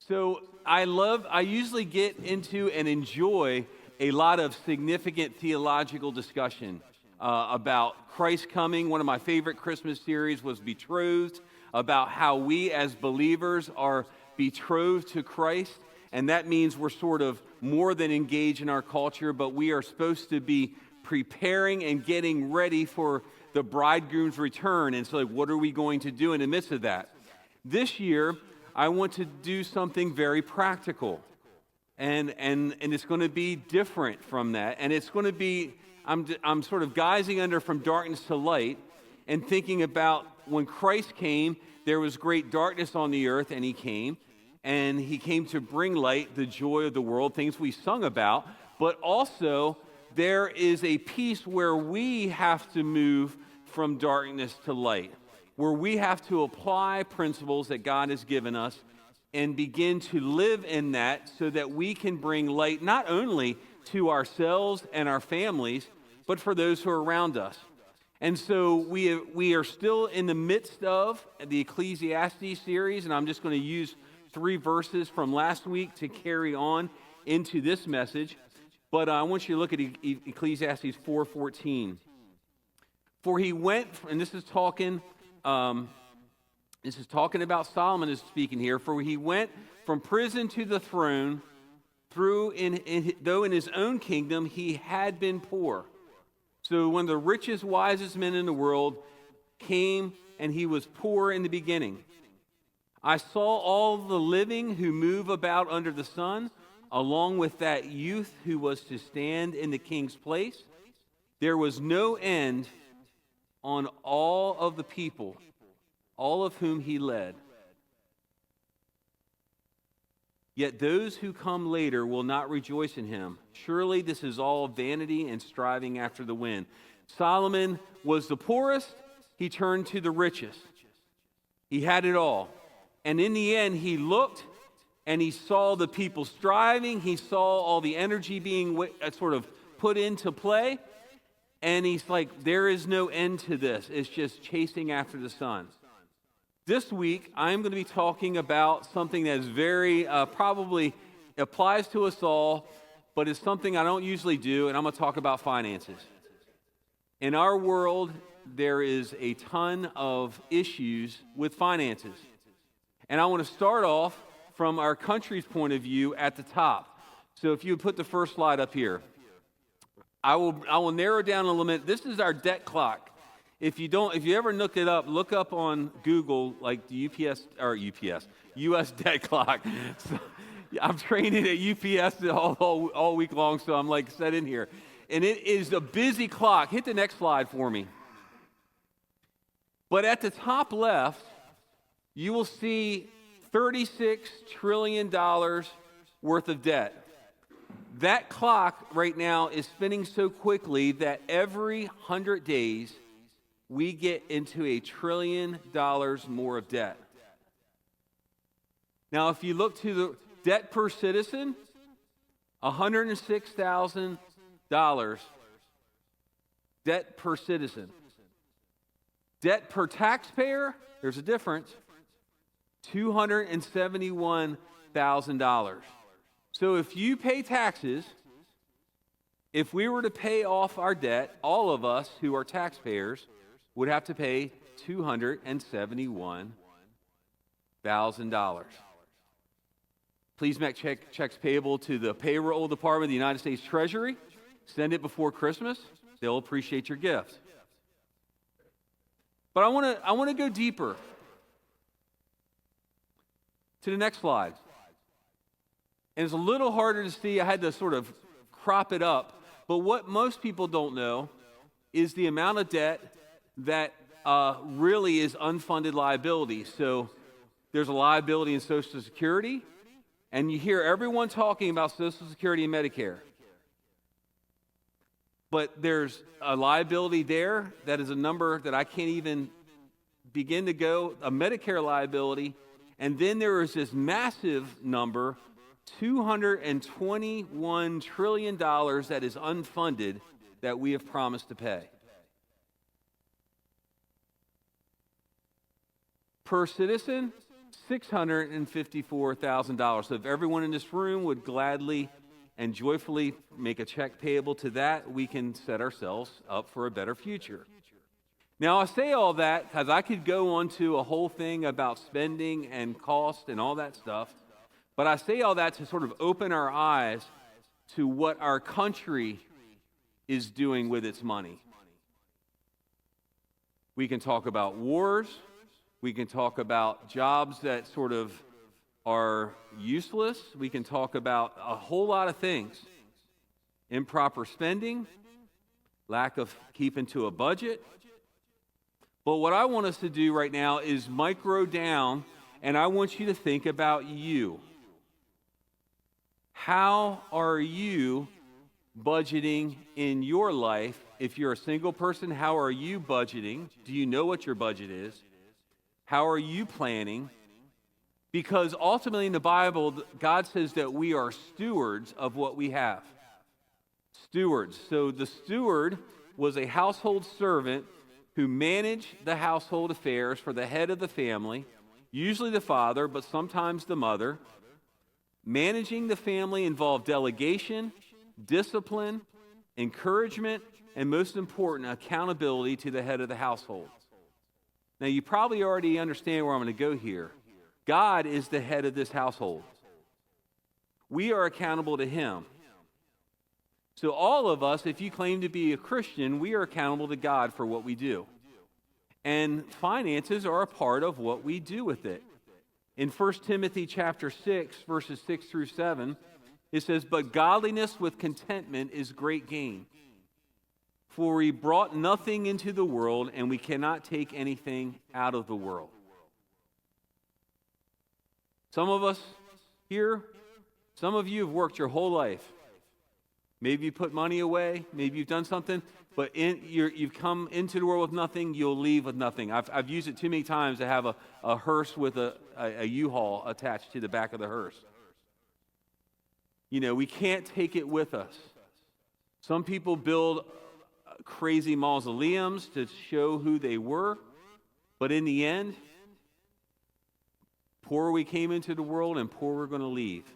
So I usually get into and enjoy a lot of significant theological discussion about Christ coming. One of my favorite Christmas series was Betrothed, about how we as believers are betrothed to Christ. And that means we're sort of more than engaged in our culture, but we are supposed to be preparing and getting ready for the bridegroom's return. And so, what are we going to do in the midst of that? This year, I want to do something very practical, and it's going to be different from that. And it's going to be, I'm sort of guising under from darkness to light, and thinking about when Christ came, there was great darkness on the earth, and he came to bring light, the joy of the world, things we sung about. But also, there is a piece where we have to move from darkness to light, where we have to apply principles that God has given us and begin to live in that so that we can bring light not only to ourselves and our families, but for those who are around us. And so we are still in the midst of the Ecclesiastes series, and I'm just going to use 3 verses from last week to carry on into this message. But I want you to look at Ecclesiastes 4:14. For he went, and this is talking about Solomon is speaking here. For he went from prison to the throne, though in his own kingdom he had been poor. So one of the richest, wisest men in the world came, and he was poor in the beginning. I saw all the living who move about under the sun, along with that youth who was to stand in the king's place. There was no end on all of the people, all of whom he led. Yet those who come later will not rejoice in him. Surely this is all vanity and striving after the wind. Solomon was the poorest. He turned to the richest. He had it all. And in the end, he looked and he saw the people striving. He saw all the energy being sort of put into play. And he's like, there is no end to this. It's just chasing after the sun. This week, I'm going to be talking about something that is very, probably applies to us all, but it's something I don't usually do, and I'm going to talk about finances. In our world, there is a ton of issues with finances. And I want to start off from our country's point of view at the top. So if you would put the first slide up here. I will narrow down a little bit. This is our debt clock. If you ever look it up, look up on Google, like the U.S. debt clock. So, I'm training at UPS all week long, so I'm like set in here. And it is a busy clock. Hit the next slide for me. But at the top left, you will see $36 trillion worth of debt. That clock right now is spinning so quickly that every 100 days, we get into $1 trillion more of debt. Now, if you look to the debt per citizen, $106,000 debt per citizen. Debt per taxpayer, there's a difference, $271,000. So if you pay taxes, if we were to pay off our debt, all of us who are taxpayers would have to pay $271,000. Please make checks payable to the payroll department of the United States Treasury. Send it before Christmas. They'll appreciate your gift. But I want to go deeper. To the next slide. And it's a little harder to see. I had to sort of crop it up. But what most people don't know is the amount of debt that really is unfunded liability. So there's a liability in Social Security, and you hear everyone talking about Social Security and Medicare. But there's a liability there that is a number that I can't even begin to go, a Medicare liability. And then there is this massive number, $221 trillion that is unfunded that we have promised to pay. Per citizen, $654,000. So if everyone in this room would gladly and joyfully make a check payable to that, we can set ourselves up for a better future. Now, I say all that because I could go on to a whole thing about spending and cost and all that stuff, but I say all that to sort of open our eyes to what our country is doing with its money. We can talk about wars. We can talk about jobs that sort of are useless. We can talk about a whole lot of things. Improper spending, lack of keeping to a budget. But what I want us to do right now is micro down, and I want you to think about you. How are you budgeting in your life? If you're a single person, how are you budgeting? Do you know what your budget is? How are you planning? Because ultimately in the Bible, God says that we are stewards of what we have. Stewards. So the steward was a household servant who managed the household affairs for the head of the family, usually the father, but sometimes the mother. Managing the family involved delegation, discipline, encouragement, and most important, accountability to the head of the household. Now, you probably already understand where I'm going to go here. God is the head of this household. We are accountable to Him. So all of us, if you claim to be a Christian, we are accountable to God for what we do. And finances are a part of what we do with it. In 1 Timothy chapter 6, verses 6 through 7, it says, "But godliness with contentment is great gain. For we brought nothing into the world, and we cannot take anything out of the world." Some of us here, some of you have worked your whole life. Maybe you put money away, maybe you've done something, but you've come into the world with nothing, you'll leave with nothing. I've used it too many times to have a hearse with a U-Haul attached to the back of the hearse. You know, we can't take it with us. Some people build crazy mausoleums to show who they were, but in the end, poor we came into the world and poor we're going to leave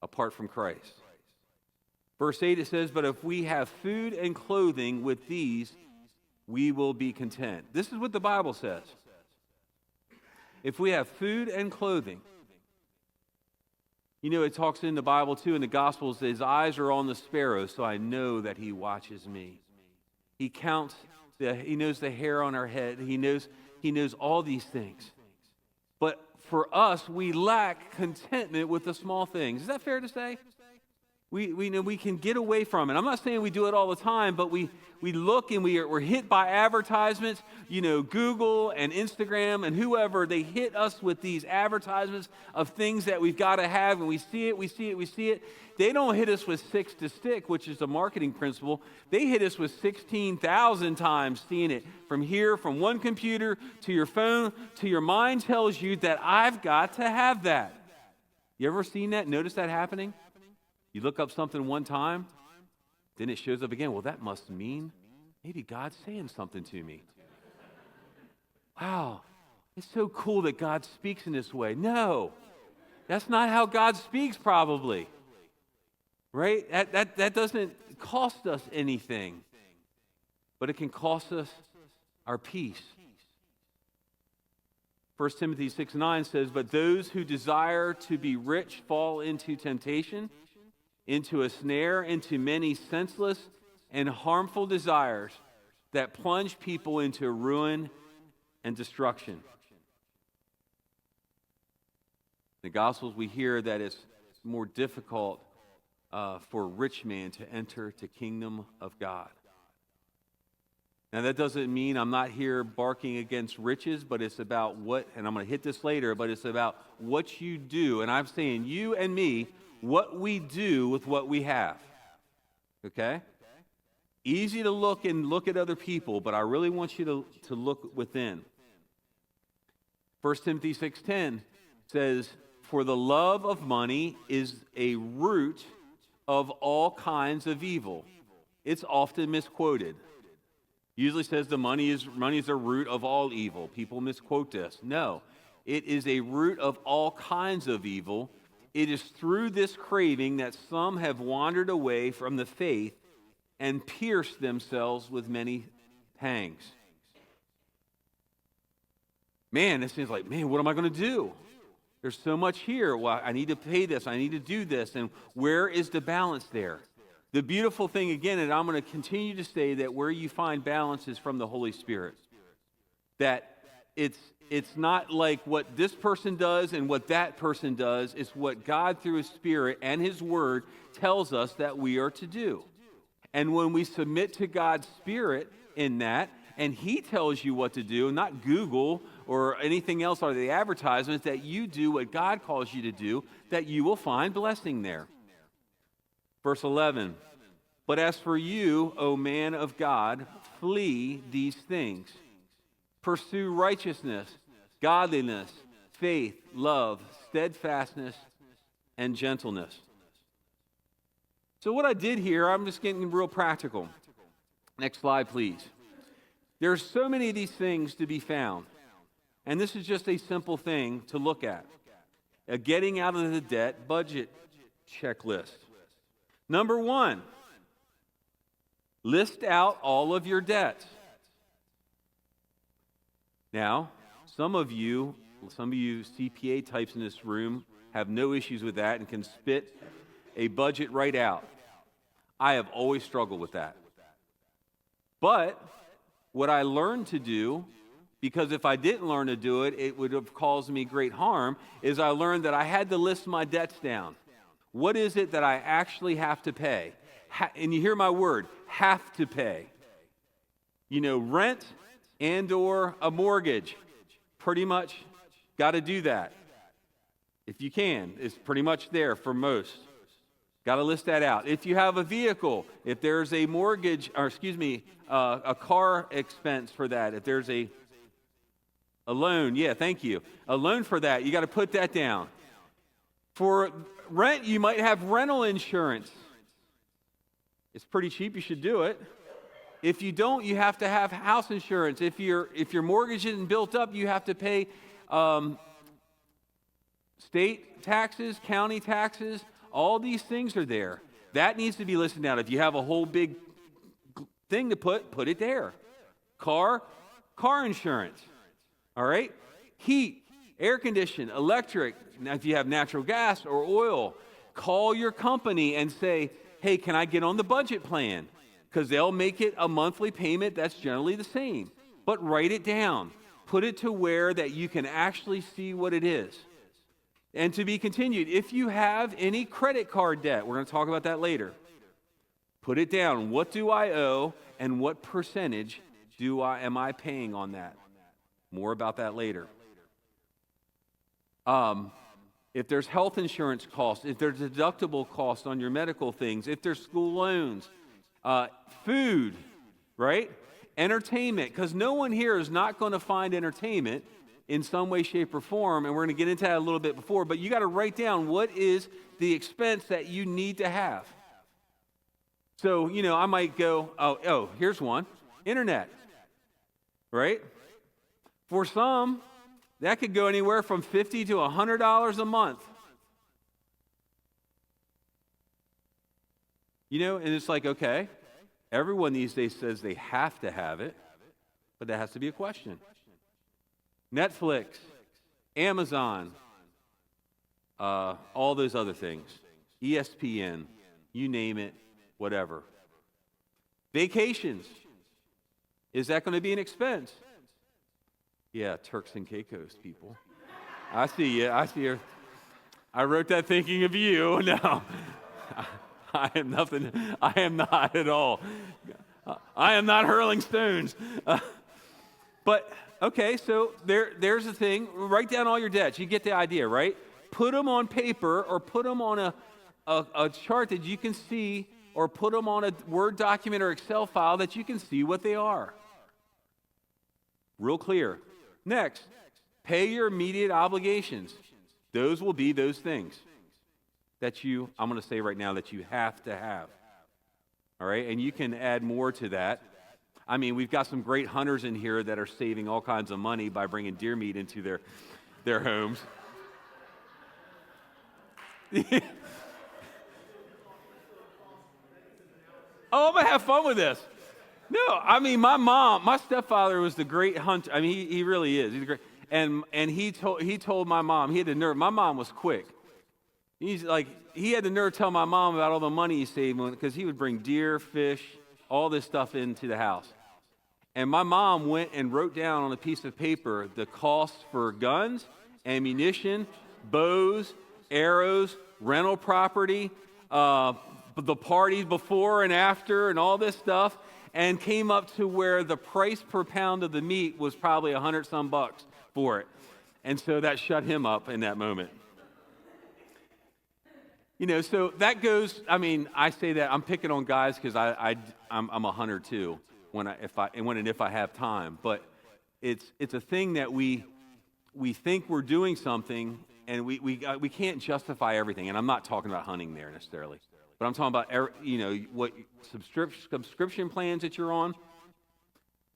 apart from Christ. Verse 8, it says, "But if we have food and clothing, with these we will be content." This is what the Bible says. If we have food and clothing. You know, it talks in the Bible too, in the Gospels, His eyes are on the sparrows, so I know that He watches me. He counts, He knows the hair on our head. He knows all these things. But for us, we lack contentment with the small things. Is that fair to say? We know we can get away from it. I'm not saying we do it all the time, but we look and we're hit by advertisements. You know, Google and Instagram and whoever, they hit us with these advertisements of things that we've got to have, and we see it. They don't hit us with 6 to stick, which is a marketing principle. They hit us with 16,000 times seeing it from here, from one computer to your phone, to your mind tells you that I've got to have that. You ever seen that? Notice that happening? You look up something one time, then it shows up again. Well, that must mean maybe God's saying something to me. Wow, it's so cool that God speaks in this way. No, that's not how God speaks probably, right? That doesn't cost us anything, but it can cost us our peace. 1 Timothy 6:9 says, "But those who desire to be rich fall into temptation, into a snare, into many senseless and harmful desires that plunge people into ruin and destruction." In the Gospels, we hear that it's more difficult for a rich man to enter the kingdom of God. Now, that doesn't mean I'm not here barking against riches, but it's about what, and I'm going to hit this later, but it's about what you do. And I'm saying you and me, what we do with what we have. Okay? Easy to look at other people, but I really want you to look within. 1 Timothy 6:10 says, "For the love of money is a root of all kinds of evil." It's often misquoted. Usually says the money is a root of all evil. People misquote this. No. It is a root of all kinds of evil. It is through this craving that some have wandered away from the faith and pierced themselves with many pangs. Man, it seems like, man, what am I going to do? There's so much here. Well, I need to pay this. I need to do this. And where is the balance there? The beautiful thing, again, and I'm going to continue to say that where you find balance is from the Holy Spirit. That it's not like what this person does and what that person does. It's what God, through His Spirit and His Word, tells us that we are to do. And when we submit to God's Spirit in that, and He tells you what to do, not Google or anything else or the advertisements, that you do what God calls you to do, that you will find blessing there. Verse 11, but as for you, O man of God, flee these things. Pursue righteousness, godliness, faith, love, steadfastness, and gentleness. So what I did here, I'm just getting real practical. Next slide, please. There's so many of these things to be found. And this is just a simple thing to look at. A getting out of the debt budget checklist. Number 1, list out all of your debts. Now, some of you CPA types in this room have no issues with that and can spit a budget right out. I have always struggled with that. But what I learned to do, because if I didn't learn to do it, it would have caused me great harm, is I learned that I had to list my debts down. What is it that I actually have to pay? And you hear my word, have to pay. Rent and or a mortgage. Pretty much got to do that. If you can, it's pretty much there for most. Got to list that out. If you have a vehicle, if there's a mortgage, a car expense for that, if there's a loan, thank you. A loan for that, you got to put that down. For rent, you might have rental insurance. It's pretty cheap, you should do it. If you don't, you have to have house insurance. If your mortgage isn't built up, you have to pay state taxes, county taxes. All these things are there. That needs to be listed out. If you have a whole big thing to put it there. Car insurance. All right? Heat, air condition, electric. Now, if you have natural gas or oil, call your company and say, hey, can I get on the budget plan? Because they'll make it a monthly payment that's generally the same. But write it down. Put it to where that you can actually see what it is. And to be continued, if you have any credit card debt, we're going to talk about that later. Put it down. What do I owe and what percentage am I paying on that? More about that later. If there's health insurance costs, if there's deductible costs on your medical things, if there's school loans, food, right? Entertainment, because no one here is not going to find entertainment in some way, shape, or form, and we're going to get into that a little bit before, but you got to write down what is the expense that you need to have. So, I might go, here's one, internet, right? For some, that could go anywhere from $50 to $100 a month. And it's like, okay, everyone these days says they have to have it, but that has to be a question. Netflix, Amazon, all those other things, ESPN, you name it, whatever. Vacations, is that going to be an expense? Yeah, Turks and Caicos, people. I see you. I wrote that thinking of you. No, I am nothing. I am not at all. I am not hurling stones. But, okay, so there's the thing. Write down all your debts. You get the idea, right? Put them on paper or put them on a chart that you can see, or put them on a Word document or Excel file that you can see what they are. Real clear. Next, pay your immediate obligations. Those will be those things that I'm going to say right now, that you have to have. All right? And you can add more to that. I mean, we've got some great hunters in here that are saving all kinds of money by bringing deer meat into their homes. Oh, I'm going to have fun with this. No, I mean, my stepfather was the great hunter. I mean, he really is. He's great. And he told my mom, he had the nerve. My mom was quick. He had the nerve to tell my mom about all the money he saved because he would bring deer, fish, all this stuff into the house. And my mom went and wrote down on a piece of paper the costs for guns, ammunition, bows, arrows, rental property, the parties before and after, and all this stuff, and came up to where the price per pound of the meat was probably $100-some for it. And so that shut him up in that moment. So that goes, I mean, I say that, I'm picking on guys because I'm a hunter too, if I have time. But it's a thing that we think we're doing something, and we can't justify everything. And I'm not talking about hunting there necessarily. But I'm talking about, what subscription plans that you're on,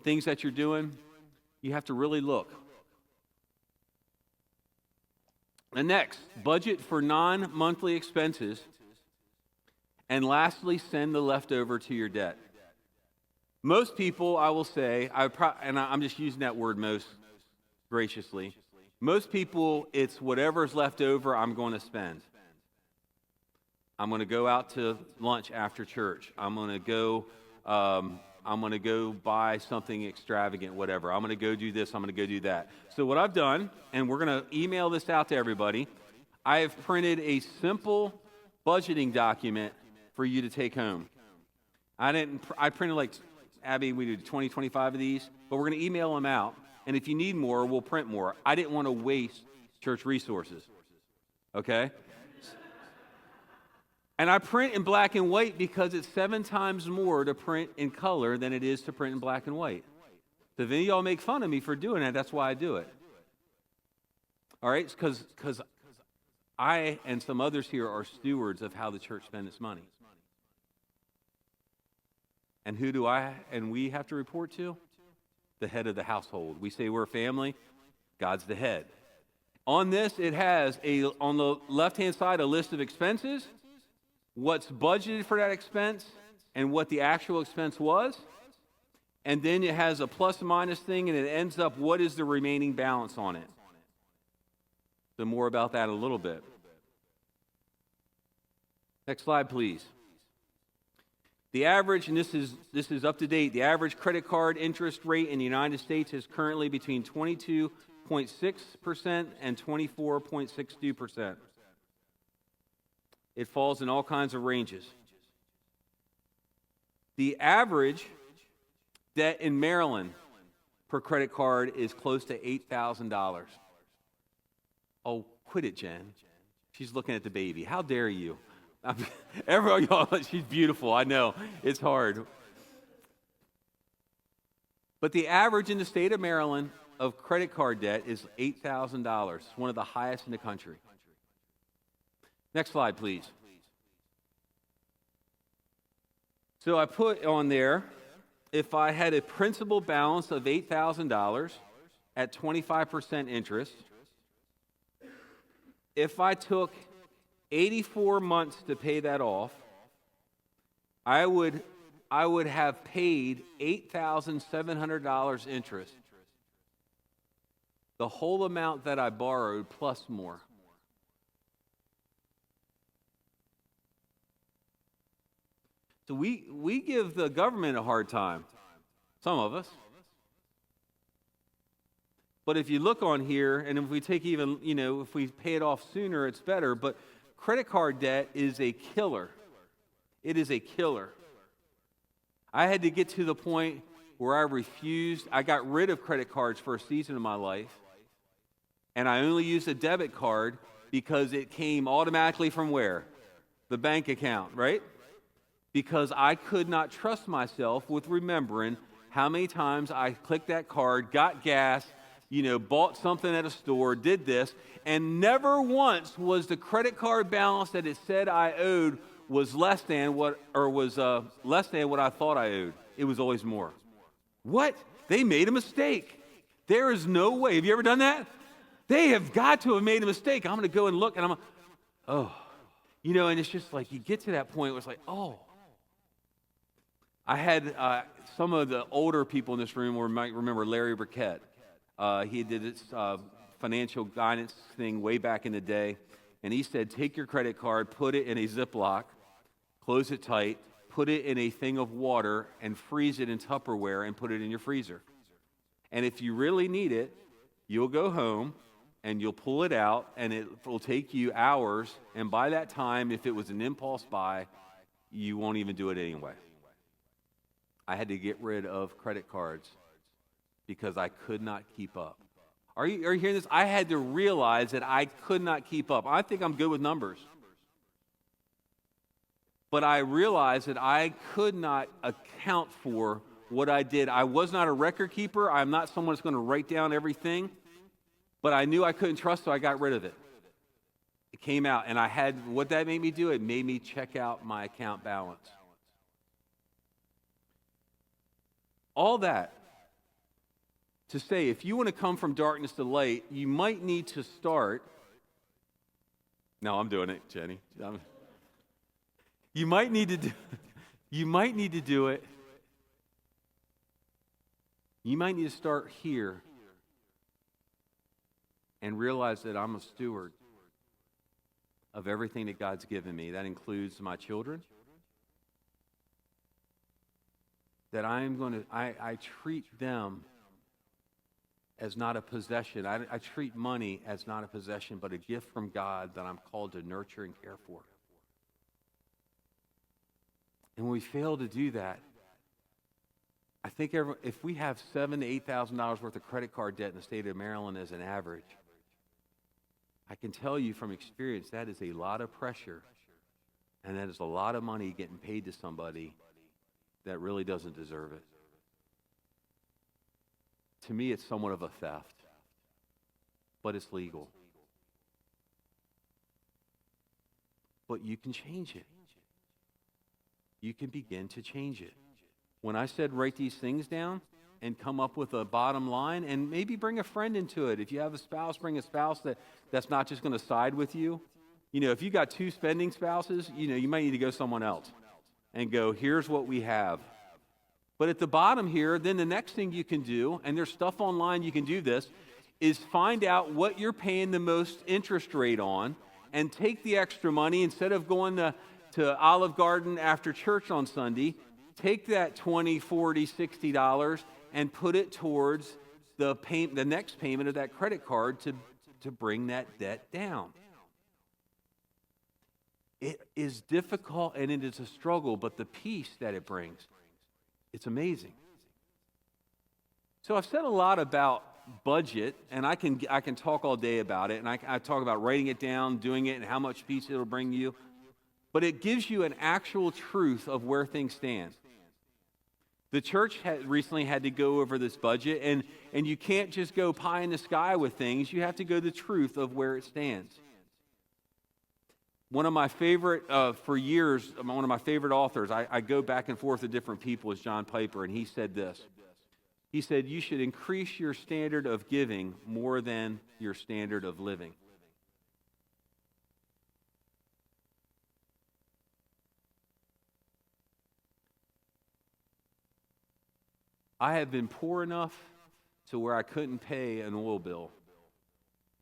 things that you're doing, you have to really look. And next, budget for non-monthly expenses. And lastly, send the leftover to your debt. Most people, I will say, and I'm just using that word most graciously, most people, it's whatever's left over I'm going to spend. I'm going to go out to lunch after church. I'm going to go buy something extravagant, whatever. I'm going to go do this. I'm going to go do that. So what I've done, and we're going to email this out to everybody, I have printed a simple budgeting document for you to take home. I printed Abby, we did 20, 25 of these, but we're going to email them out. And if you need more, we'll print more. I didn't want to waste church resources. Okay? And I print in black and white because it's 7 times more to print in color than it is to print in black and white. So if any of y'all make fun of me for doing that, that's why I do it. All right? Because I and some others here are stewards of how the church spends its money. And who do I and we have to report to? The head of the household. We say we're a family. God's the head. On this, it has on the left-hand side a list of expenses, what's budgeted for that expense, and what the actual expense was. And then it has a plus and minus thing, and it ends up what is the remaining balance on it. So more about that in a little bit. Next slide, please. The average, and this is up to date, the average credit card interest rate in the United States is currently between 22.6% and 24.62%. It falls in all kinds of ranges. The average debt in Maryland per credit card is close to $8,000. Oh, quit it, Jen. She's looking at the baby. How dare you? Everyone, y'all, she's beautiful. I know. It's hard. But the average in the state of Maryland of credit card debt is $8,000, one of the highest in the country. Next slide, please. So I put on there, if I had a principal balance of $8,000 at 25% interest, if I took 84 months to pay that off, I would have paid $8,700 interest, the whole amount that I borrowed plus more. So we give the government a hard time, some of us. But if you look on here, and if we take even, if we pay it off sooner, it's better. But credit card debt is a killer. It is a killer. I had to get to the point where I got rid of credit cards for a season of my life, and I only used a debit card because it came automatically from where? The bank account, right? Because I could not trust myself with remembering how many times I clicked that card, got gas, bought something at a store, did this, and never once was the credit card balance that it said I owed was less than what I thought I owed. It was always more. What? They made a mistake. There is no way. Have you ever done that? They have got to have made a mistake. I'm going to go and look, and I'm, oh. And it's just like you get to that point where it's like, oh. I had some of the older people in this room might remember Larry Burkett. He did this financial guidance thing way back in the day, and he said, take your credit card, put it in a Ziploc, close it tight, put it in a thing of water, and freeze it in Tupperware and put it in your freezer. And if you really need it, you'll go home and you'll pull it out, and it will take you hours, and by that time, if it was an impulse buy, you won't even do it anyway. I had to get rid of credit cards because I could not keep up. Are you hearing this? I had to realize that I could not keep up. I think I'm good with numbers. But I realized that I could not account for what I did. I was not a record keeper. I'm not someone that's going to write down everything. But I knew I couldn't trust, so I got rid of it. It came out, and what that made me do, it made me check out my account balance. All that to say, if you want to come from darkness to light, you might need to start. No, I'm doing it, Jenny. You might need to do it. You might need to start here and realize that I'm a steward of everything that God's given me. That includes my children. That I treat them as not a possession. I treat money as not a possession, but a gift from God that I'm called to nurture and care for. And when we fail to do that, I think if we have $7,000 to $8,000 worth of credit card debt in the state of Maryland as an average, I can tell you from experience that is a lot of pressure, and that is a lot of money getting paid to somebody that really doesn't deserve it. To me, it's somewhat of a theft, but it's legal. But you can change it. You can begin to change it. When I said write these things down and come up with a bottom line, and maybe bring a friend into it. If you have a spouse, bring a spouse that's not just going to side with you. If you got two spending spouses, you might need to go someone else and go, here's what we have. But at the bottom here, then the next thing you can do, and there's stuff online you can do this, is find out what you're paying the most interest rate on and take the extra money instead of going to Olive Garden after church on Sunday. Take that $20, $40, $60 and put it towards the next payment of that credit card to bring that debt down. It is difficult and it is a struggle, but the peace that it brings, it's amazing. So I've said a lot about budget, and I can talk all day about it, and I talk about writing it down, doing it, and how much peace it'll bring you. But it gives you an actual truth of where things stand. The church recently had to go over this budget, and you can't just go pie in the sky with things. You have to go the truth of where it stands. One of my favorite, for years, one of my favorite authors, I go back and forth with different people, is John Piper, and he said this. He said, you should increase your standard of giving more than your standard of living. I have been poor enough to where I couldn't pay an oil bill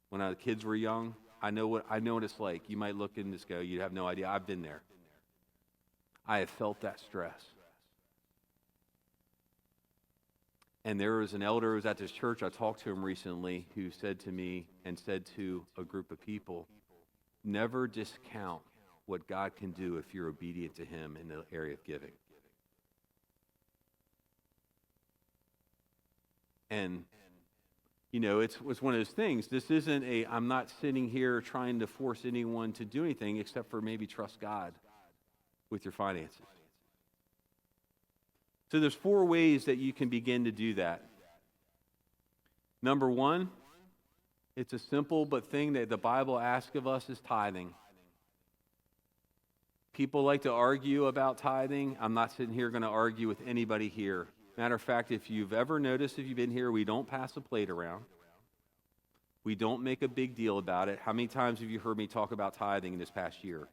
when the kids were young. I know what it's like. You might look in this, go, you have no idea. I've been there. I have felt that stress. And there was an elder who was at this church, I talked to him recently, who said to me and said to a group of people, never discount what God can do if you're obedient to him in the area of giving. And, it's one of those things. This isn't I'm not sitting here trying to force anyone to do anything except for maybe trust God with your finances. So there's 4 ways that you can begin to do that. Number 1, it's a simple but thing that the Bible asks of us is tithing. People like to argue about tithing. I'm not sitting here going to argue with anybody here. Matter of fact, if you've ever noticed, if you've been here, we don't pass a plate around. We don't make a big deal about it. How many times have you heard me talk about tithing in this past year?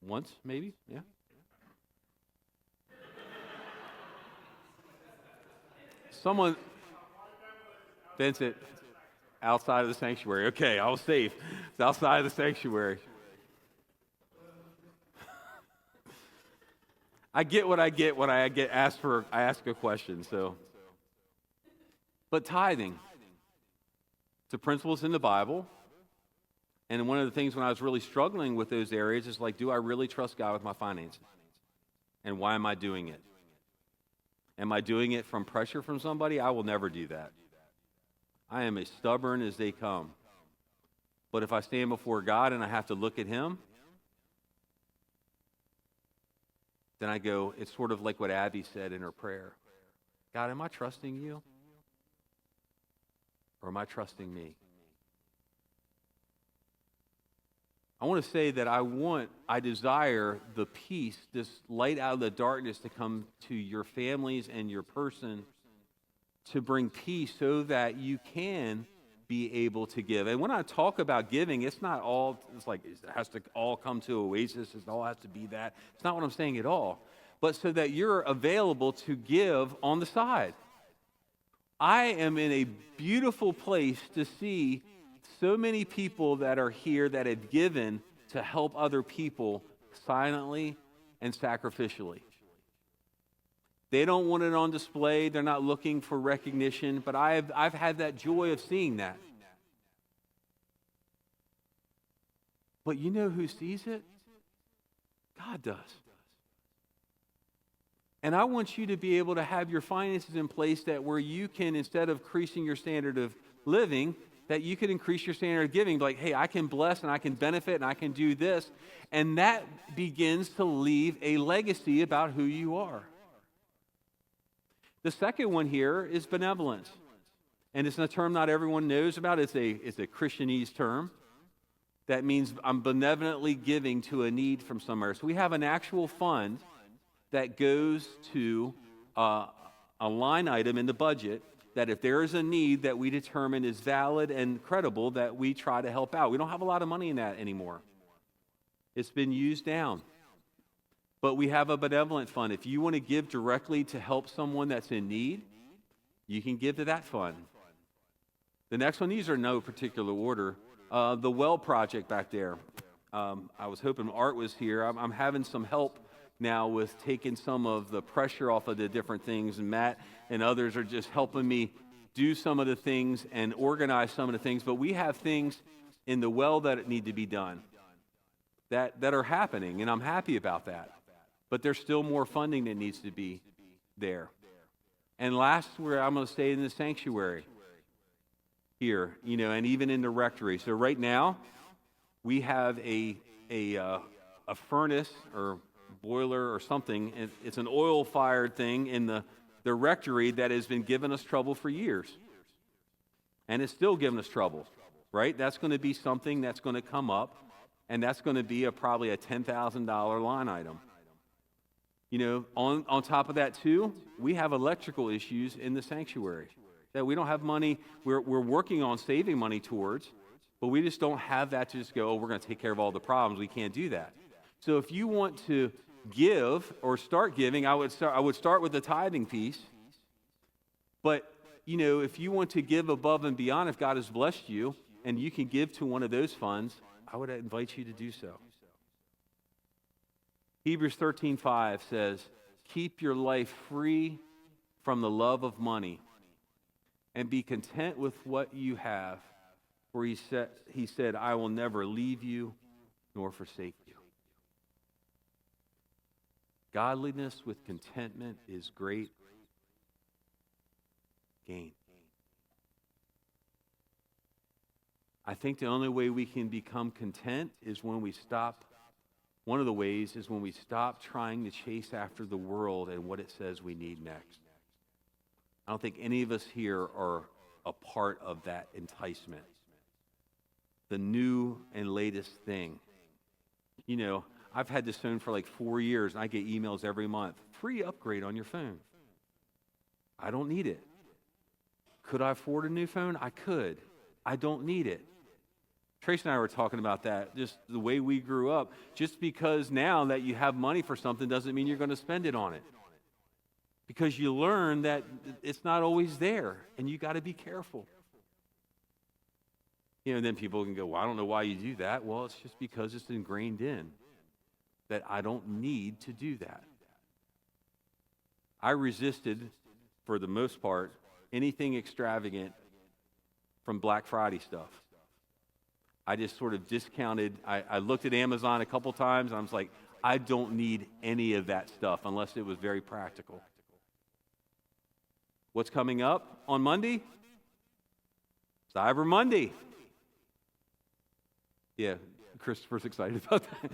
Once, maybe? Yeah. Someone, Vincent, outside of the sanctuary. Okay, I was safe. It's outside of the sanctuary. I get what I get when I get asked for. I ask a question. So, but tithing, it's a principle that's in the Bible. And one of the things when I was really struggling with those areas is like, do I really trust God with my finances? And why am I doing it? Am I doing it from pressure from somebody? I will never do that. I am as stubborn as they come. But if I stand before God and I have to look at Him, then I go, it's sort of like what Abby said in her prayer. God, am I trusting you? Or am I trusting me? I want to say that I desire the peace, this light out of the darkness to come to your families and your person to bring peace so that you can be able to give. And when I talk about giving, it's not all, it's like it has to all come to Oasis, it all has to be that. It's not what I'm saying at all. But so that you're available to give on the side. I am in a beautiful place to see so many people that are here that have given to help other people silently and sacrificially. They don't want it on display. They're not looking for recognition, but I've had that joy of seeing that. But you know who sees it? God does. And I want you to be able to have your finances in place that where you can, instead of increasing your standard of living, that you can increase your standard of giving. Like, hey, I can bless and I can benefit and I can do this. And that begins to leave a legacy about who you are. The second one here is benevolence. And it's a term not everyone knows about. It's a Christianese term. That means I'm benevolently giving to a need from somewhere. So we have an actual fund that goes to a line item in the budget that if there is a need that we determine is valid and credible, that we try to help out. We don't have a lot of money in that anymore. It's been used down. But we have a benevolent fund. If you want to give directly to help someone that's in need, you can give to that fund. The next one, these are no particular order. The well project back there. I was hoping Art was here. I'm having some help now with taking some of the pressure off of the different things, and Matt and others are just helping me do some of the things and organize some of the things. But we have things in the well that need to be done that are happening, and I'm happy about that. But there's still more funding that needs to be there. And last, where I'm going to stay in the sanctuary here, and even in the rectory. So right now, we have a furnace or boiler or something. It's an oil-fired thing in the rectory that has been giving us trouble for years. And it's still giving us trouble, right? That's going to be something that's going to come up, and that's going to be probably a $10,000 line item. On top of that too, we have electrical issues in the sanctuary that we don't have money. We're working on saving money towards, but we just don't have that to just go, we're going to take care of all the problems. We can't do that. So if you want to give or start giving, I would start with the tithing piece. But, if you want to give above and beyond, if God has blessed you and you can give to one of those funds, I would invite you to do so. Hebrews 13:5 says, keep your life free from the love of money and be content with what you have. For he said, I will never leave you nor forsake you. Godliness with contentment is great gain. I think the only way we can become content is when we stop. One of the ways is when we stop trying to chase after the world and what it says we need next. I don't think any of us here are a part of that enticement. The new and latest thing. I've had this phone for like 4 years, and I get emails every month. Free upgrade on your phone. I don't need it. Could I afford a new phone? I could. I don't need it. Trace and I were talking about that, just the way we grew up. Just because now that you have money for something doesn't mean you're going to spend it on it. Because you learn that it's not always there, and you got to be careful. And then people can go, well, I don't know why you do that. Well, it's just because it's ingrained in that I don't need to do that. I resisted, for the most part, anything extravagant from Black Friday stuff. I just sort of discounted. I looked at Amazon a couple times, and I was like, I don't need any of that stuff unless it was very practical. What's coming up on Monday? Cyber Monday. Yeah, Christopher's excited about that.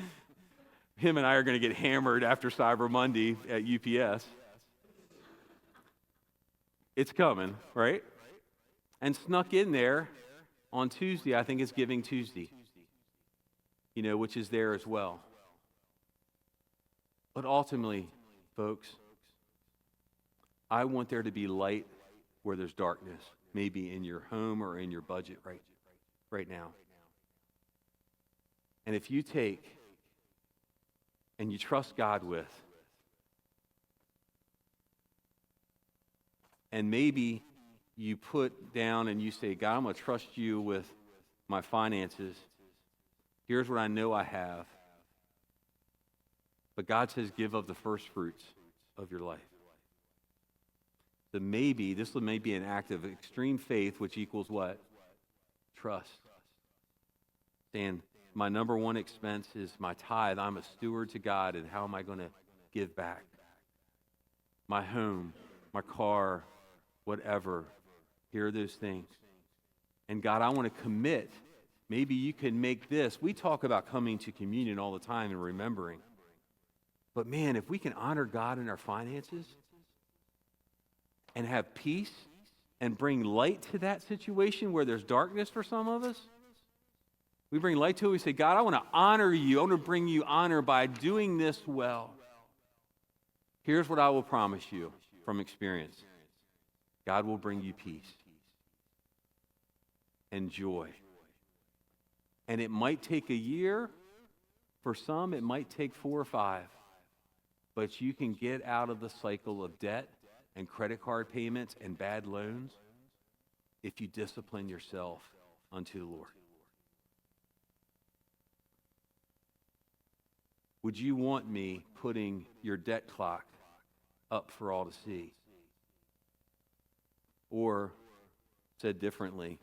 Him and I are going to get hammered after Cyber Monday at UPS. It's coming, right? And snuck in there on Tuesday, I think it's Giving Tuesday, which is there as well. But ultimately, folks, I want there to be light where there's darkness, maybe in your home or in your budget right now. And if you take and you trust God with, and maybe you put down and you say, God, I'm going to trust you with my finances. Here's what I know I have. But God says, give of the first fruits of your life. So maybe, this may be an act of extreme faith, which equals what? Trust. Saying, my number one expense is my tithe. I'm a steward to God, and how am I going to give back? My home, my car, whatever. Here are those things. And God, I want to commit. Maybe you can make this. We talk about coming to communion all the time and remembering. But man, if we can honor God in our finances and have peace and bring light to that situation where there's darkness for some of us, we bring light to it. We say, God, I want to honor you. I want to bring you honor by doing this well. Here's what I will promise you from experience. God will bring you peace and joy. And it might take a year. For some, it might take 4 or 5. But you can get out of the cycle of debt and credit card payments and bad loans if you discipline yourself unto the Lord. Would you want me putting your debt clock up for all to see? Or, said differently,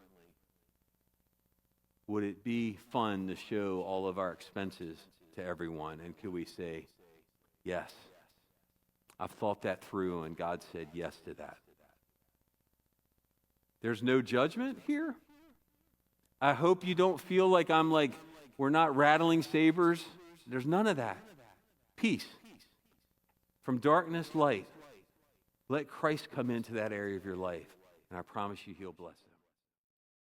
would it be fun to show all of our expenses to everyone? And could we say, yes, I've thought that through, and God said yes to that. There's no judgment here. I hope you don't feel like we're not rattling sabers. There's none of that. Peace. From darkness, light. Let Christ come into that area of your life, and I promise you He'll bless it.